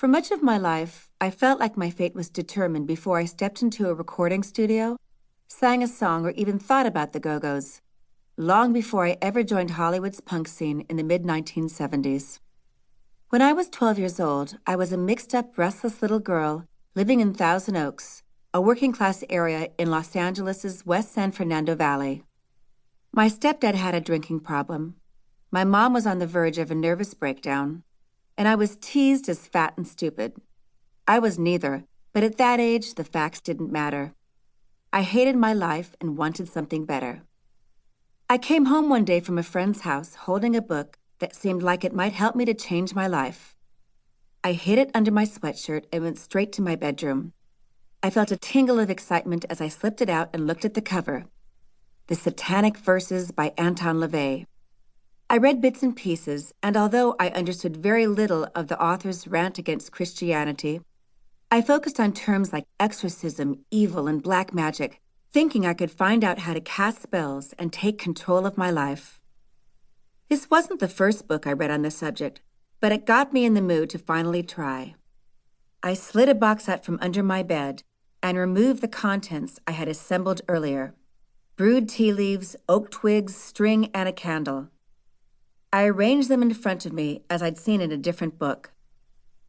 For much of my life, I felt like my fate was determined before I stepped into a recording studio, sang a song, or even thought about the Go-Go's, long before I ever joined Hollywood's punk scene in the mid-1970s. When I was 12 years old, I was a mixed-up, restless little girl living in Thousand Oaks, a working-class area in Los Angeles' West San Fernando Valley. My stepdad had a drinking problem. My mom was on the verge of a nervous breakdown, and I was teased as fat and stupid. I was neither, but at that age, the facts didn't matter. I hated my life and wanted something better. I came home one day from a friend's house holding a book that seemed like it might help me to change my life. I hid it under my sweatshirt and went straight to my bedroom. I felt a tingle of excitement as I slipped it out and looked at the cover. The Satanic Verses by Anton LaVey. I read bits and pieces, and although I understood very little of the author's rant against Christianity, I focused on terms like exorcism, evil, and black magic, thinking I could find out how to cast spells and take control of my life. This wasn't the first book I read on the subject, but it got me in the mood to finally try. I slid a box out from under my bed and removed the contents I had assembled earlier: brewed tea leaves, oak twigs, string, and a candle. I arranged them in front of me as I'd seen in a different book.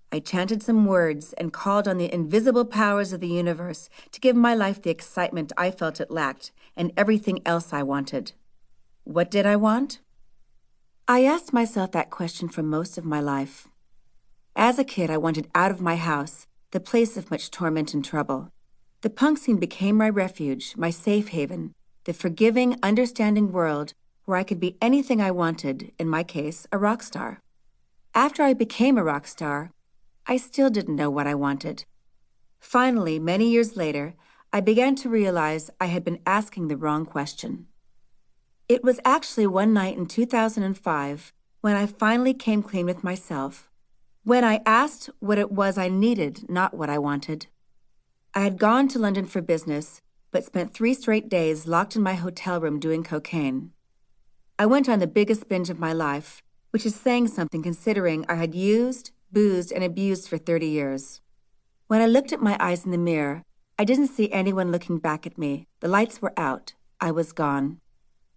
I chanted some words and called on the invisible powers of the universe to give my life the excitement I felt it lacked and everything else I wanted. What did I want? I asked myself that question for most of my life. As a kid, I wanted out of my house, the place of much torment and trouble. The punk scene became my refuge, my safe haven, the forgiving, understanding world where I could be anything I wanted, in my case, a rock star. After I became a rock star, I still didn't know what I wanted. Finally, many years later, I began to realize I had been asking the wrong question. It was actually one night in 2005 when I finally came clean with myself, when I asked what it was I needed, not what I wanted. I had gone to London for business, but spent 3 straight days locked in my hotel room doing cocaine. I went on the biggest binge of my life, which is saying something considering I had used, boozed, and abused for 30 years. When I looked at my eyes in the mirror, I didn't see anyone looking back at me. The lights were out. I was gone.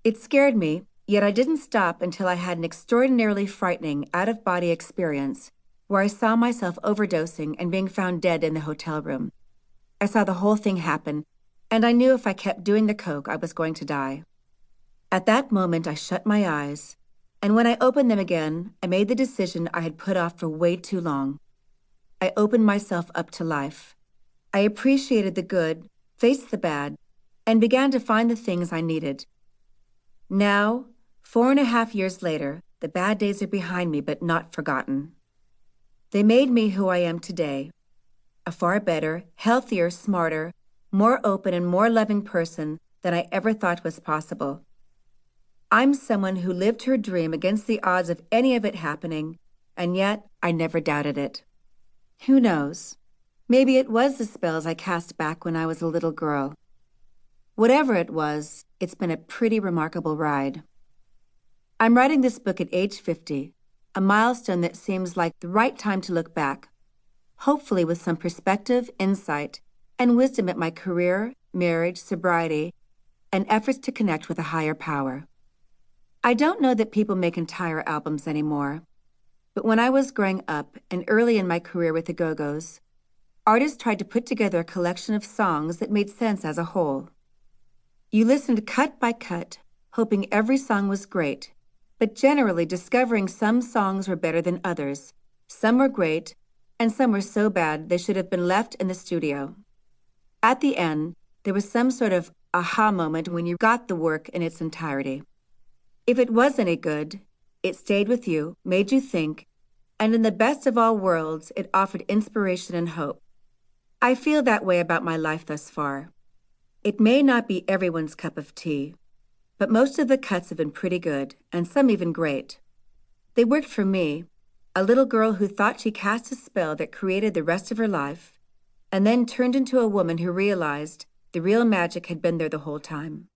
It scared me, yet I didn't stop until I had an extraordinarily frightening out-of-body experience where I saw myself overdosing and being found dead in the hotel room. I saw the whole thing happen, and I knew if I kept doing the coke, I was going to die. At that moment, I shut my eyes, and when I opened them again, I made the decision I had put off for way too long. I opened myself up to life. I appreciated the good, faced the bad, and began to find the things I needed. Now, 4.5 years later, the bad days are behind me, but not forgotten. They made me who I am today, a far better, healthier, smarter, more open, and more loving person than I ever thought was possible. I'm someone who lived her dream against the odds of any of it happening, and yet I never doubted it. Who knows? Maybe it was the spells I cast back when I was a little girl. Whatever it was, it's been a pretty remarkable ride. I'm writing this book at age 50, a milestone that seems like the right time to look back, hopefully with some perspective, insight, and wisdom at my career, marriage, sobriety, and efforts to connect with a higher power. I don't know that people make entire albums anymore, but when I was growing up and early in my career with the Go-Go's, artists tried to put together a collection of songs that made sense as a whole. You listened cut by cut, hoping every song was great, but generally discovering some songs were better than others, some were great, and some were so bad they should have been left in the studio. At the end, there was some sort of aha moment when you got the work in its entirety. If it was any good, it stayed with you, made you think, and in the best of all worlds, it offered inspiration and hope. I feel that way about my life thus far. It may not be everyone's cup of tea, but most of the cuts have been pretty good, and some even great. They worked for me, a little girl who thought she cast a spell that created the rest of her life, and then turned into a woman who realized the real magic had been there the whole time.